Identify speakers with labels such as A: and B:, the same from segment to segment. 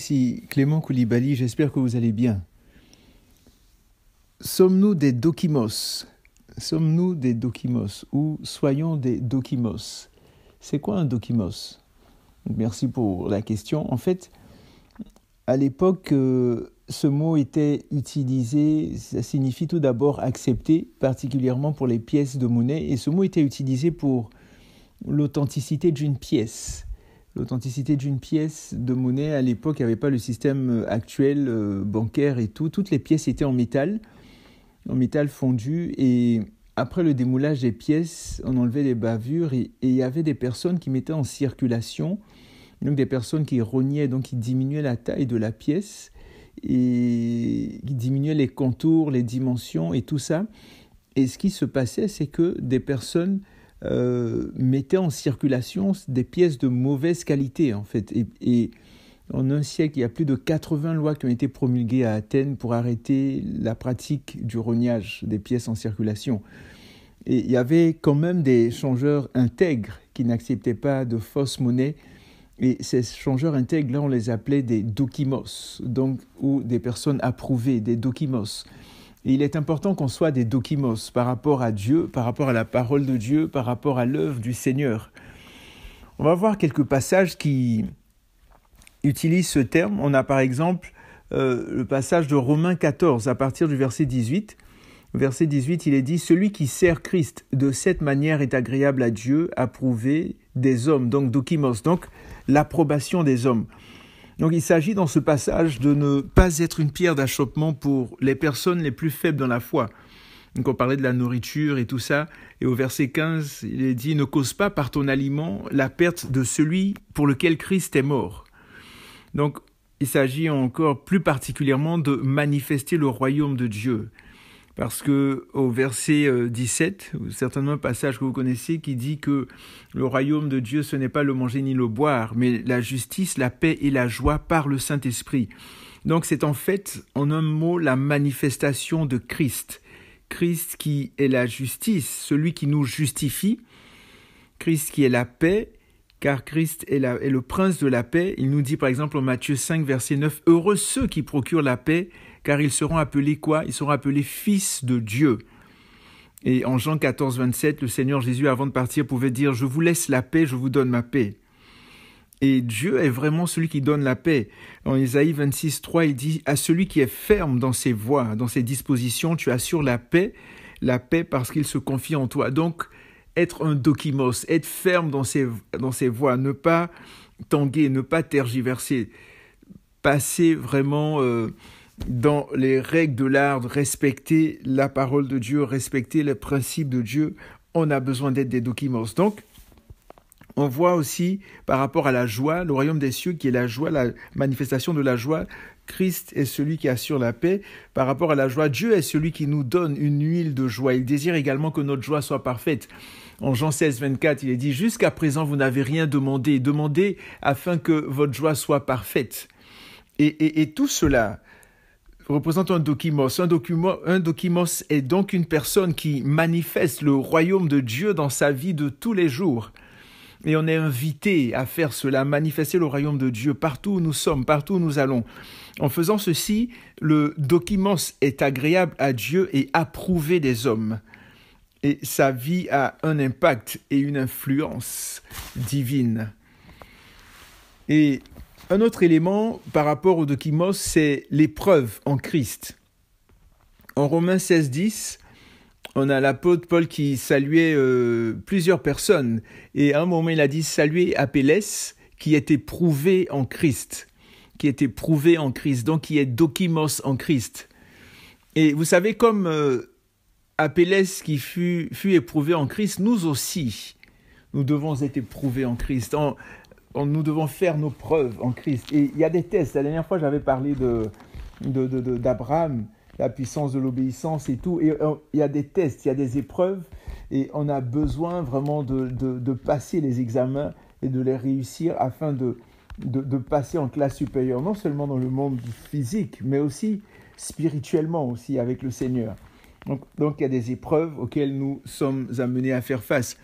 A: ici Clément Koulibaly, j'espère que vous allez bien. Sommes-nous des dokimos? Sommes-nous des dokimos ou soyons des dokimos? C'est quoi un dokimos? Merci pour la question. En fait, à l'époque, ce mot était utilisé, ça signifie tout d'abord accepter, particulièrement pour les pièces de monnaie, et ce mot était utilisé pour l'authenticité d'une pièce. L'authenticité d'une pièce de monnaie, à l'époque, il n'y avait pas le système actuel bancaire et tout. Toutes les pièces étaient en métal fondu. Et après le démoulage des pièces, on enlevait les bavures et il y avait des personnes qui mettaient en circulation, donc des personnes qui rognaient, donc qui diminuaient la taille de la pièce et qui diminuaient les contours, les dimensions et tout ça. Et ce qui se passait, c'est que des personnes mettaient en circulation des pièces de mauvaise qualité, en fait. Et en un siècle, il y a plus de 80 lois qui ont été promulguées à Athènes pour arrêter la pratique du rognage des pièces en circulation. Et il y avait quand même des changeurs intègres qui n'acceptaient pas de fausses monnaies. Et ces changeurs intègres-là, on les appelait des dokimos, donc, ou des personnes approuvées, des dokimos. Et il est important qu'on soit des dokimos par rapport à Dieu, par rapport à la parole de Dieu, par rapport à l'œuvre du Seigneur. On va voir quelques passages qui utilisent ce terme. On a par exemple le passage de Romains 14 à partir du verset 18. Au verset 18, il est dit « Celui qui sert Christ de cette manière est agréable à Dieu, approuvé des hommes », donc dokimos, donc l'approbation des hommes. Donc il s'agit dans ce passage de ne pas être une pierre d'achoppement pour les personnes les plus faibles dans la foi. Donc on parlait de la nourriture et tout ça, et au verset 15, il est dit « Ne cause pas par ton aliment la perte de celui pour lequel Christ est mort ». Donc il s'agit encore plus particulièrement de manifester le royaume de Dieu. Parce que au verset 17, certainement un passage que vous connaissez qui dit que le royaume de Dieu, ce n'est pas le manger ni le boire, mais la justice, la paix et la joie par le Saint-Esprit. Donc c'est en fait, en un mot, la manifestation de Christ. Christ qui est la justice, celui qui nous justifie. Christ qui est la paix, car Christ est le prince de la paix. Il nous dit par exemple en Matthieu 5, verset 9, « Heureux ceux qui procurent la paix, car ils seront appelés quoi? Ils seront appelés fils de Dieu. » Et en Jean 14, 27, le Seigneur Jésus, avant de partir, pouvait dire « Je vous laisse la paix, je vous donne ma paix. » Et Dieu est vraiment celui qui donne la paix. En Isaïe 26, 3, il dit « À celui qui est ferme dans ses voies, dans ses dispositions, tu assures la paix parce qu'il se confie en toi. » Donc, être un dokimos, être ferme dans ses voies, ne pas tanguer, ne pas tergiverser, passer vraiment dans les règles de l'art, respecter la parole de Dieu, respecter les principes de Dieu. On a besoin d'être des dokimos. Donc, on voit aussi par rapport à la joie, le royaume des cieux qui est la joie, la manifestation de la joie. Christ est celui qui assure la paix. Par rapport à la joie, Dieu est celui qui nous donne une huile de joie. Il désire également que notre joie soit parfaite. En Jean 16, 24, il est dit « Jusqu'à présent, vous n'avez rien demandé. Demandez afin que votre joie soit parfaite. » Et tout cela représente un dokimos. Un dokimos est donc une personne qui manifeste le royaume de Dieu dans sa vie de tous les jours. Et on est invité à faire cela, à manifester le royaume de Dieu partout où nous sommes, partout où nous allons. En faisant ceci, le dokimos est agréable à Dieu et approuvé des hommes. Et sa vie a un impact et une influence divine. Et un autre élément par rapport au dokimos, c'est l'épreuve en Christ. En Romains 16, 10, on a l'apôtre Paul qui saluait plusieurs personnes. Et à un moment, il a dit « Saluez Apelles, qui est éprouvé en Christ. » Qui est éprouvé en Christ, donc qui est dokimos en Christ. Et vous savez, comme Apelles qui fut éprouvé en Christ, nous aussi, nous devons être éprouvés en Christ. Nous devons faire nos preuves en Christ. Et il y a des tests. La dernière fois, j'avais parlé d'Abraham, la puissance de l'obéissance et tout. Et il y a des tests, il y a des épreuves. Et on a besoin vraiment de passer les examens et de les réussir afin de passer en classe supérieure. Non seulement dans le monde physique, mais aussi spirituellement aussi avec le Seigneur. Donc il y a des épreuves auxquelles nous sommes amenés à faire face.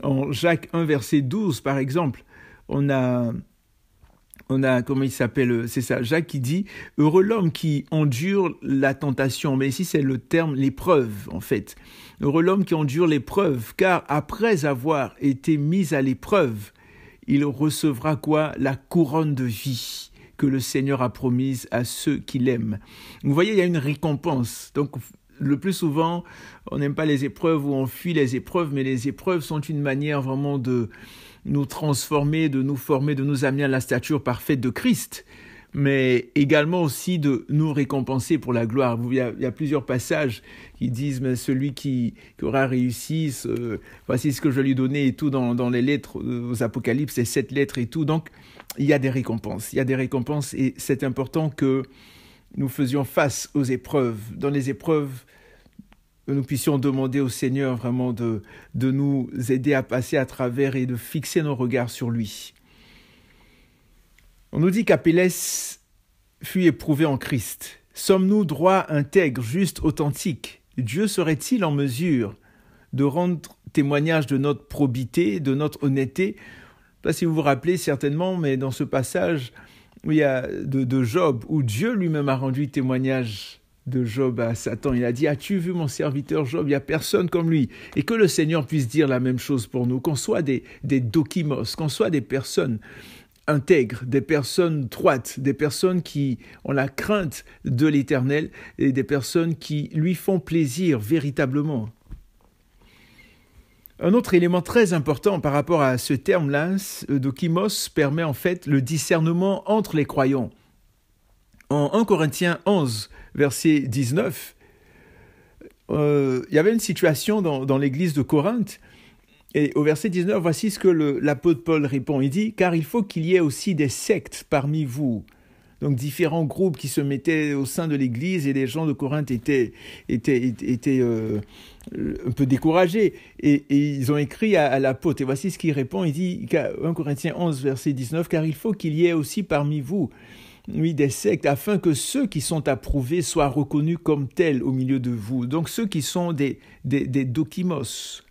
A: En Jacques 1, verset 12, par exemple, on a On a, comment il s'appelle, c'est ça, Jacques qui dit « Heureux l'homme qui endure la tentation ». Mais ici, c'est le terme « l'épreuve » en fait. « Heureux l'homme qui endure l'épreuve, car après avoir été mis à l'épreuve, il recevra quoi? La couronne de vie que le Seigneur a promise à ceux qui l'aiment. » Vous voyez, il y a une récompense. Donc, le plus souvent, on n'aime pas les épreuves ou on fuit les épreuves, mais les épreuves sont une manière vraiment de nous transformer, de nous former, de nous amener à la stature parfaite de Christ, mais également aussi de nous récompenser pour la gloire. Il y a plusieurs passages qui disent mais celui qui aura réussi, voici ce que je lui donnais et tout dans les lettres aux Apocalypses, ces 7 lettres et tout. Donc, il y a des récompenses. Il y a des récompenses et c'est important que nous faisions face aux épreuves. Dans les épreuves, nous puissions demander au Seigneur vraiment de nous aider à passer à travers et de fixer nos regards sur lui. On nous dit qu'Apellès fut éprouvé en Christ. Sommes-nous droits, intègres, justes, authentiques? Dieu serait-il en mesure de rendre témoignage de notre probité, de notre honnêteté? Je ne sais pas si vous vous rappelez certainement, mais dans ce passage où il y a de Job, où Dieu lui-même a rendu témoignage de Job à Satan. Il a dit « As-tu vu mon serviteur Job? Il n'y a personne comme lui. » Et que le Seigneur puisse dire la même chose pour nous, qu'on soit des dokimos, qu'on soit des personnes intègres, des personnes droites, des personnes qui ont la crainte de l'Éternel et des personnes qui lui font plaisir véritablement. Un autre élément très important par rapport à ce terme-là, dokimos, permet en fait le discernement entre les croyants. En 1 Corinthiens 11, verset 19, il y avait une situation dans l'église de Corinthe, et au verset 19, voici ce que l'apôtre Paul répond. Il dit « Car il faut qu'il y ait aussi des sectes parmi vous ». Donc différents groupes qui se mettaient au sein de l'église et les gens de Corinthe étaient un peu découragés. Et ils ont écrit à l'apôtre, et voici ce qu'il répond. Il dit, 1 Corinthiens 11, verset 19, « Car il faut qu'il y ait aussi parmi vous oui, des sectes, afin que ceux qui sont approuvés soient reconnus comme tels au milieu de vous. » Donc ceux qui sont des dokimos,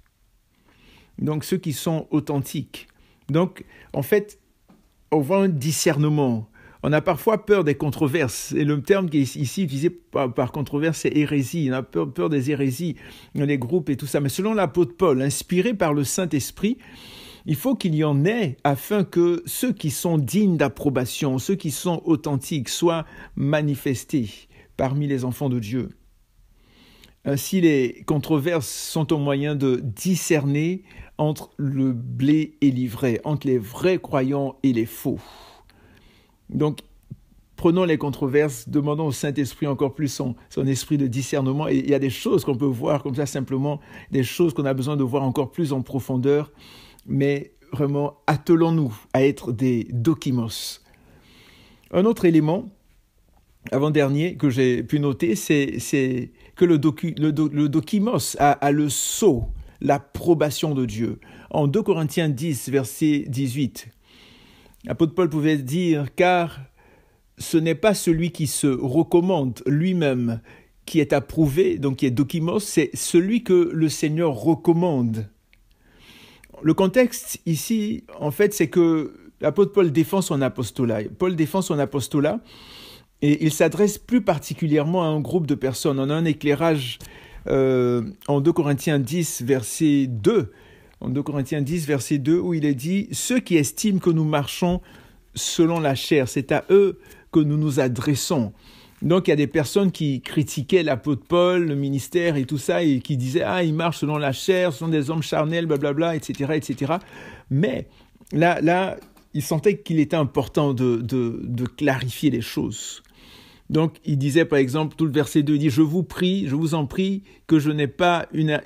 A: donc ceux qui sont authentiques. Donc en fait, on voit un discernement. On a parfois peur des controverses, et le terme qui est ici utilisé par controverse, c'est hérésie. On a peur des hérésies, les groupes et tout ça. Mais selon l'apôtre Paul, inspiré par le Saint-Esprit, il faut qu'il y en ait afin que ceux qui sont dignes d'approbation, ceux qui sont authentiques, soient manifestés parmi les enfants de Dieu. Ainsi, les controverses sont un moyen de discerner entre le blé et l'ivraie, entre les vrais croyants et les faux. Donc, prenons les controverses, demandons au Saint-Esprit encore plus son esprit de discernement. Et il y a des choses qu'on peut voir comme ça simplement, des choses qu'on a besoin de voir encore plus en profondeur. Mais vraiment, attelons-nous à être des dokimos. Un autre élément, avant-dernier, que j'ai pu noter, c'est que le dokimos a le sceau, l'approbation de Dieu. En 2 Corinthiens 10, verset 18, l'apôtre Paul pouvait dire « Car ce n'est pas celui qui se recommande lui-même qui est approuvé, donc qui est dokimos, c'est celui que le Seigneur recommande. » Le contexte ici, en fait, c'est que l'apôtre Paul défend son apostolat. Paul défend son apostolat et il s'adresse plus particulièrement à un groupe de personnes. On a un éclairage en 2 Corinthiens 10, verset 2. En 2 Corinthiens 10, verset 2, où il est dit « Ceux qui estiment que nous marchons selon la chair, c'est à eux que nous nous adressons. » Donc, il y a des personnes qui critiquaient l'apôtre Paul, le ministère et tout ça, et qui disaient « Ah, ils marchent selon la chair, ce sont des hommes charnels, blablabla, etc. etc. » Mais là, ils sentaient qu'il était important de clarifier les choses. Donc, il disait, par exemple, tout le verset 2, il dit « Je vous en prie, que je n'ai pas une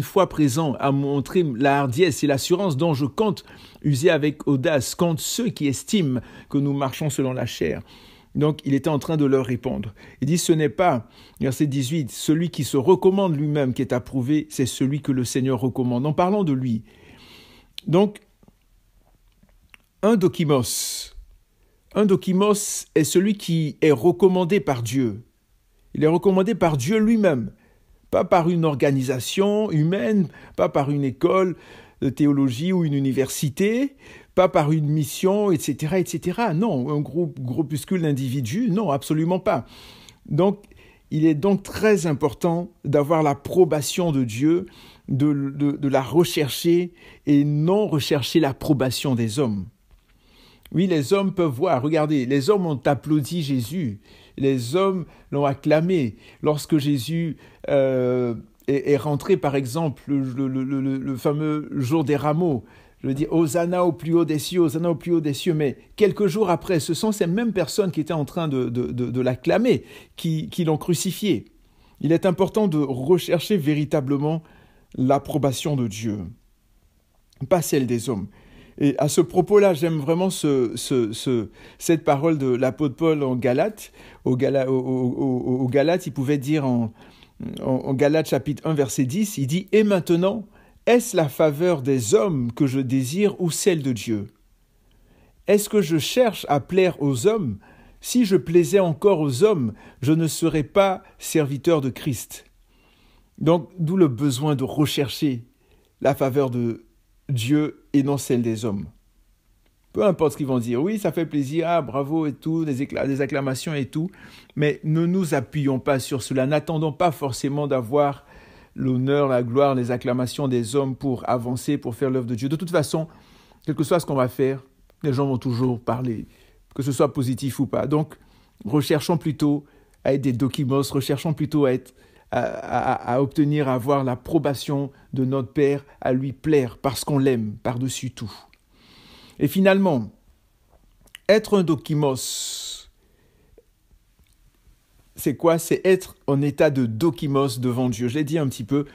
A: fois présent à montrer la hardiesse et l'assurance dont je compte user avec audace contre ceux qui estiment que nous marchons selon la chair. » Donc, il était en train de leur répondre. Il dit, ce n'est pas, verset 18, celui qui se recommande lui-même qui est approuvé, c'est celui que le Seigneur recommande. En parlant de lui. Donc, un dokimos est celui qui est recommandé par Dieu. Il est recommandé par Dieu lui-même, pas par une organisation humaine, pas par une école, de théologie ou une université, pas par une mission, etc., etc. Non, un groupuscule d'individus, non, absolument pas. Donc, il est donc très important d'avoir l'approbation de Dieu, de la rechercher et non rechercher l'approbation des hommes. Oui, les hommes peuvent voir. Regardez, les hommes ont applaudi Jésus. Les hommes l'ont acclamé. Lorsque Jésus est rentré, par exemple, le fameux jour des rameaux, je veux dire, Hosanna au plus haut des cieux, Hosanna au plus haut des cieux. Mais quelques jours après, ce sont ces mêmes personnes qui étaient en train de l'acclamer, qui l'ont crucifié. Il est important de rechercher véritablement l'approbation de Dieu, pas celle des hommes. Et à ce propos-là, j'aime vraiment cette parole de l'apôtre Paul en Galates. Au Galates, il pouvait dire en Galates chapitre 1, verset 10, il dit « Et maintenant, est-ce la faveur des hommes que je désire ou celle de Dieu ? Est-ce que je cherche à plaire aux hommes ? Si je plaisais encore aux hommes, je ne serais pas serviteur de Christ. » Donc, d'où le besoin de rechercher la faveur de Dieu et non celle des hommes. Peu importe ce qu'ils vont dire, oui, ça fait plaisir, ah, bravo et tout, des acclamations et tout, mais ne nous appuyons pas sur cela, n'attendons pas forcément d'avoir l'honneur, la gloire, les acclamations des hommes pour avancer, pour faire l'œuvre de Dieu. De toute façon, quel que soit ce qu'on va faire, les gens vont toujours parler, que ce soit positif ou pas. Donc, recherchons plutôt à être des dokimos, recherchons plutôt à obtenir, à avoir l'approbation de notre Père, à lui plaire, parce qu'on l'aime par-dessus tout. Et finalement, être un dokimos, c'est quoi ? C'est être en état de dokimos devant Dieu. Je l'ai dit un petit peu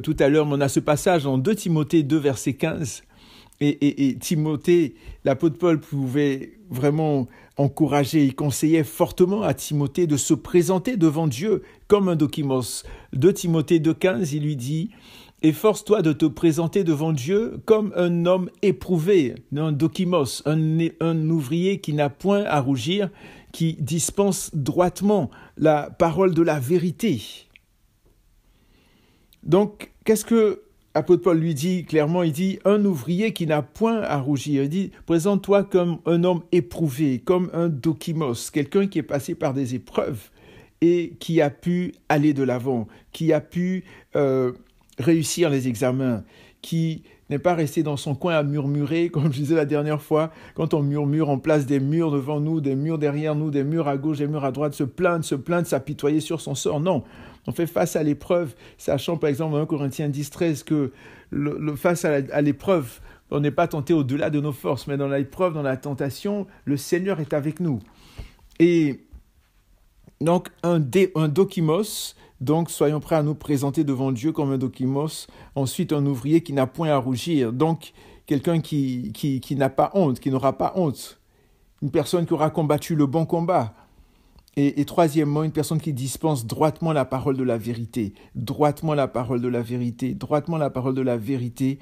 A: tout à l'heure, mais on a ce passage en 2 Timothée 2, verset 15. Et Timothée, l'apôtre Paul pouvait vraiment encourager, il conseillait fortement à Timothée de se présenter devant Dieu comme un dokimos. 2 Timothée 2,15, il lui dit « Efforce-toi de te présenter devant Dieu comme un homme éprouvé, un dokimos, un ouvrier qui n'a point à rougir, qui dispense droitement la parole de la vérité. » Donc, qu'est-ce que l'apôtre Paul lui dit clairement? Il dit un ouvrier qui n'a point à rougir. Il dit présente-toi comme un homme éprouvé, comme un dokimos, quelqu'un qui est passé par des épreuves et qui a pu aller de l'avant, qui a pu réussir les examens, qui n'est pas resté dans son coin à murmurer, comme je disais la dernière fois, quand on murmure, on place des murs devant nous, des murs derrière nous, des murs à gauche, des murs à droite, se plaindre, s'apitoyer sur son sort. Non, on fait face à l'épreuve, sachant par exemple dans 1 Corinthiens 10, 13 que face à l'épreuve, on n'est pas tenté au-delà de nos forces, mais dans l'épreuve, dans la tentation, le Seigneur est avec nous. Et donc un dokimos, donc soyons prêts à nous présenter devant Dieu comme un dokimos. Ensuite, un ouvrier qui n'a point à rougir, donc quelqu'un qui n'a pas honte, qui n'aura pas honte. Une personne qui aura combattu le bon combat. Et troisièmement, une personne qui dispense droitement la parole de la vérité. Droitement la parole de la vérité. Droitement la parole de la vérité.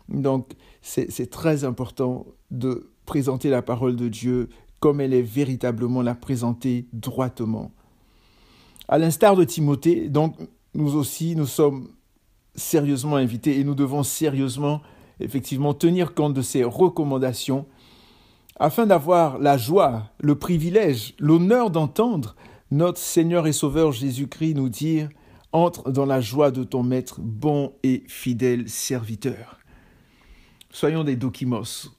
A: Donc, c'est très important de présenter la parole de Dieu comme elle est véritablement la présenter droitement. À l'instar de Timothée, donc, nous aussi, nous sommes sérieusement invités et nous devons sérieusement, effectivement, tenir compte de ces recommandations afin d'avoir la joie, le privilège, l'honneur d'entendre notre Seigneur et Sauveur Jésus-Christ nous dire « Entre dans la joie de ton Maître, bon et fidèle serviteur ». Soyons des dokimos,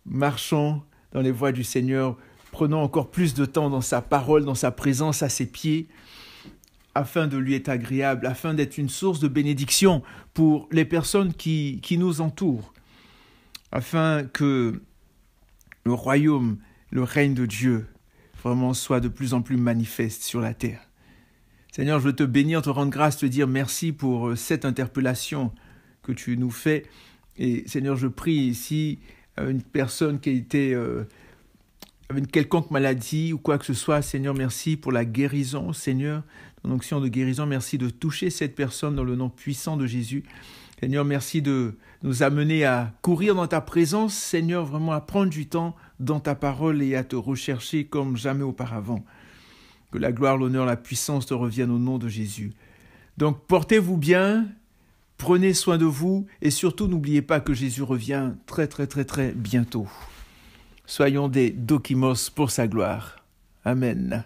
A: marchons dans les voies du Seigneur, prenons encore plus de temps dans sa parole, dans sa présence à ses pieds, afin de lui être agréable, afin d'être une source de bénédiction pour les personnes qui nous entourent, afin que le royaume, le règne de Dieu, vraiment soit de plus en plus manifeste sur la terre. Seigneur, je veux te bénir, te rendre grâce, te dire merci pour cette interpellation que tu nous fais. Et Seigneur, je prie ici une personne qui a été avec une quelconque maladie ou quoi que ce soit. Seigneur, merci pour la guérison. Seigneur, ton onction de guérison, merci de toucher cette personne dans le nom puissant de Jésus. Seigneur, merci de nous amener à courir dans ta présence, Seigneur, vraiment à prendre du temps dans ta parole et à te rechercher comme jamais auparavant. Que la gloire, l'honneur, la puissance te reviennent au nom de Jésus. Donc, portez-vous bien, Prenez soin de vous et surtout n'oubliez pas que Jésus revient très très très très bientôt. Soyons des dokimos pour sa gloire. Amen.